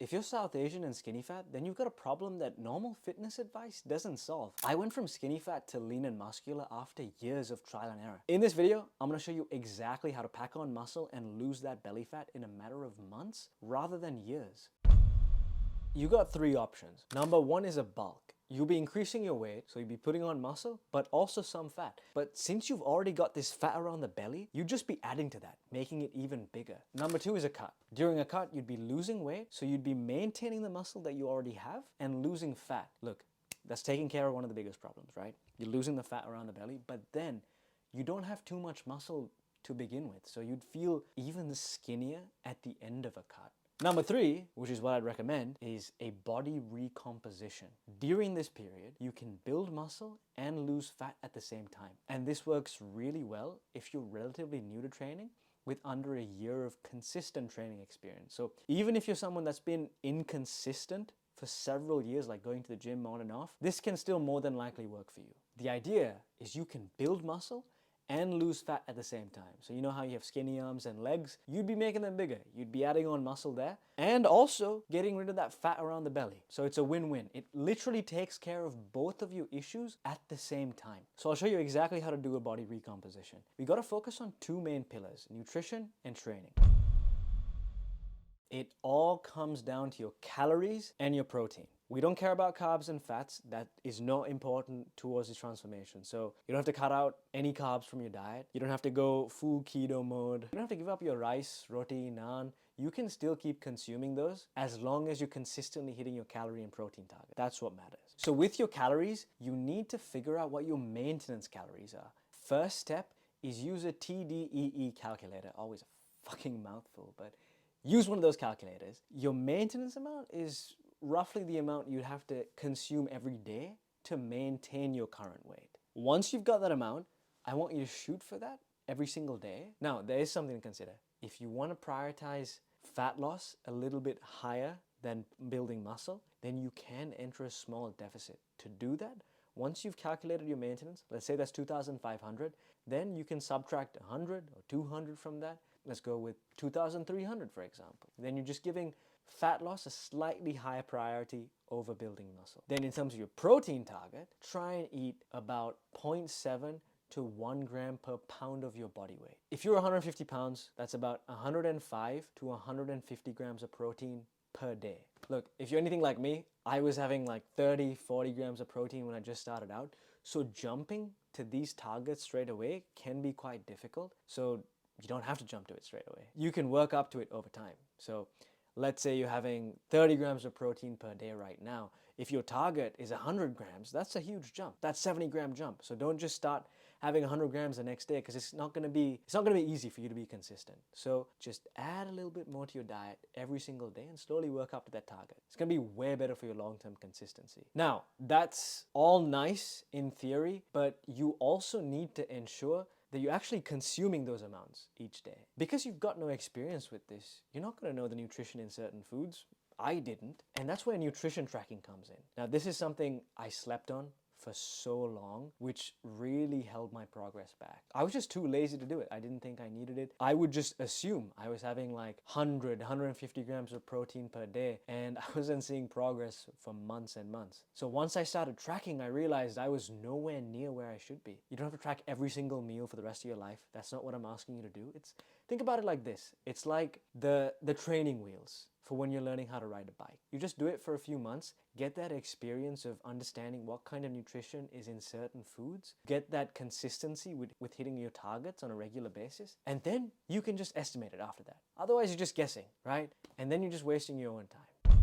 If you're South Asian and skinny fat, then you've got a problem that normal fitness advice doesn't solve. I went from skinny fat to lean and muscular after years of trial and error. In this video, I'm gonna show you exactly how to pack on muscle and lose that belly fat in a matter of months rather than years. You got three options. Number one is a bulk. You'll be increasing your weight, so you'll be putting on muscle, but also some fat. But since you've already got this fat around the belly, you'd just be adding to that, making it even bigger. Number two is a cut. During a cut, you'd be losing weight, so you'd be maintaining the muscle that you already have and losing fat. Look, that's taking care of one of the biggest problems, right? You're losing the fat around the belly, but then you don't have too much muscle to begin with, so you'd feel even skinnier at the end of a cut. Number three, which is what I'd recommend, is a body recomposition. During this period, you can build muscle and lose fat at the same time. And this works really well if you're relatively new to training with under a year of consistent training experience. So even if you're someone that's been inconsistent for several years, like going to the gym on and off, this can still more than likely work for you. The idea is you can build muscle and lose fat at the same time. So you know how you have skinny arms and legs? You'd be making them bigger. You'd be adding on muscle there and also getting rid of that fat around the belly. So it's a win-win. It literally takes care of both of your issues at the same time. So I'll show you exactly how to do a body recomposition. We gotta focus on two main pillars, nutrition and training. It all comes down to your calories and your protein. We don't care about carbs and fats. That is not important towards this transformation. So you don't have to cut out any carbs from your diet. You don't have to go full keto mode. You don't have to give up your rice, roti, naan. You can still keep consuming those as long as you're consistently hitting your calorie and protein target. That's what matters. So with your calories, you need to figure out what your maintenance calories are. First step is use a TDEE calculator. Always a fucking mouthful, but use one of those calculators. Your maintenance amount is roughly the amount you'd have to consume every day to maintain your current weight. Once you've got that amount, I want you to shoot for that every single day. Now, there is something to consider. If you want to prioritize fat loss a little bit higher than building muscle, then you can enter a small deficit. To do that, once you've calculated your maintenance, let's say that's 2,500, then you can subtract 100 or 200 from that. Let's go with 2,300, for example. Then you're just giving fat loss a slightly higher priority over building muscle. Then in terms of your protein target, try and eat about 0.7 to 1 gram per pound of your body weight. If you're 150 pounds, that's about 105 to 150 grams of protein per day. Look, if you're anything like me, I was having like 30, 40 grams of protein when I just started out. So jumping to these targets straight away can be quite difficult. So you don't have to jump to it straight away. You can work up to it over time. So let's say you're having 30 grams of protein per day right now. If your target is 100 grams, that's a huge jump. That's 70-gram jump. So don't just start having 100 grams the next day because it's not gonna be easy for you to be consistent. So just add a little bit more to your diet every single day and slowly work up to that target. It's gonna be way better for your long-term consistency. Now, that's all nice in theory, but you also need to ensure that you're actually consuming those amounts each day. Because you've got no experience with this, you're not gonna know the nutrition in certain foods. I didn't. And that's where nutrition tracking comes in. Now, this is something I slept on for so long, which really held my progress back. I was just too lazy to do it. I didn't think I needed it. I would just assume I was having like 100, 150 grams of protein per day, and I wasn't seeing progress for months and months. So once I started tracking, I realized I was nowhere near where I should be. You don't have to track every single meal for the rest of your life. That's not what I'm asking you to do. Think about it like this. It's like the training wheels for when you're learning how to ride a bike. You just do it for a few months, get that experience of understanding what kind of nutrition is in certain foods, get that consistency with hitting your targets on a regular basis, and then you can just estimate it after that. Otherwise, you're just guessing, right? And then you're just wasting your own time.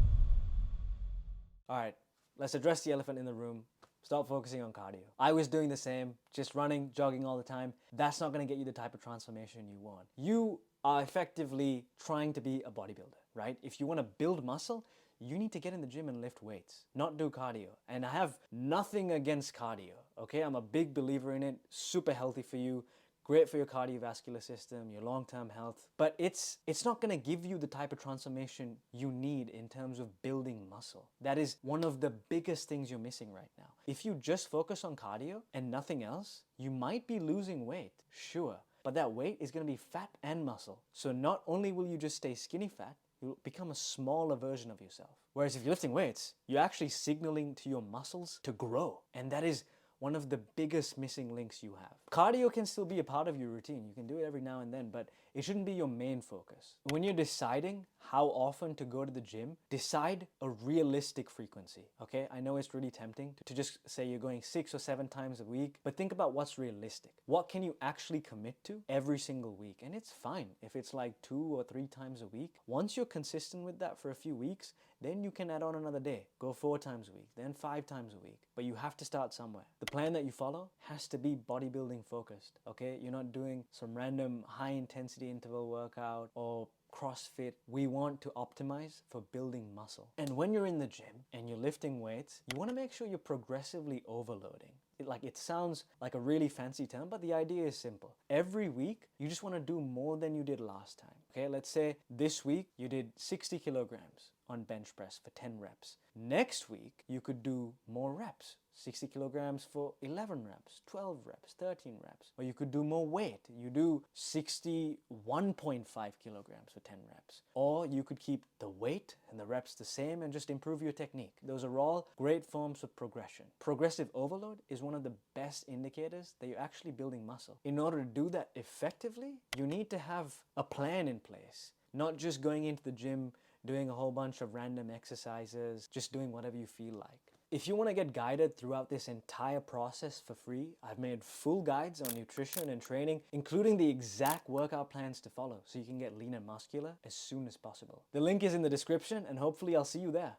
All right, let's address the elephant in the room. Stop focusing on cardio. I was doing the same, just running, jogging all the time. That's not gonna get you the type of transformation you want. You are effectively trying to be a bodybuilder, right? If you wanna build muscle, you need to get in the gym and lift weights, not do cardio. And I have nothing against cardio, okay? I'm a big believer in it, super healthy for you, great for your cardiovascular system, your long-term health, but it's not gonna give you the type of transformation you need in terms of building muscle. That is one of the biggest things you're missing right now. If you just focus on cardio and nothing else, you might be losing weight, sure, but that weight is gonna be fat and muscle. So not only will you just stay skinny fat, You'll become a smaller version of yourself. Whereas if you're lifting weights, you're actually signaling to your muscles to grow. And that is one of the biggest missing links you have. Cardio can still be a part of your routine. You can do it every now and then, but it shouldn't be your main focus. When you're deciding how often to go to the gym, decide a realistic frequency, okay? I know it's really tempting to just say you're going 6 or 7 times a week, but think about what's realistic. What can you actually commit to every single week? And it's fine if it's like 2 or 3 times a week. Once you're consistent with that for a few weeks, then you can add on another day. Go 4 times a week, then 5 times a week. But you have to start somewhere. The plan that you follow has to be bodybuilding focused, okay? You're not doing some random high intensity interval workout or CrossFit. We want to optimize for building muscle. And when you're in the gym and you're lifting weights, you want to make sure you're progressively overloading. It sounds like a really fancy term, but the idea is simple. Every week, you just want to do more than you did last time. Okay, let's say this week you did 60 kilograms on bench press for 10 reps. Next week, you could do more reps. 60 kilograms for 11 reps, 12 reps, 13 reps. Or you could do more weight. You do 61.5 kilograms for 10 reps. Or you could keep the weight and the reps the same and just improve your technique. Those are all great forms of progression. Progressive overload is one of the best indicators that you're actually building muscle. In order to do that effectively, you need to have a plan in place, not just going into the gym, doing a whole bunch of random exercises, just doing whatever you feel like. If you want to get guided throughout this entire process for free, I've made full guides on nutrition and training, including the exact workout plans to follow so you can get lean and muscular as soon as possible. The link is in the description and hopefully I'll see you there.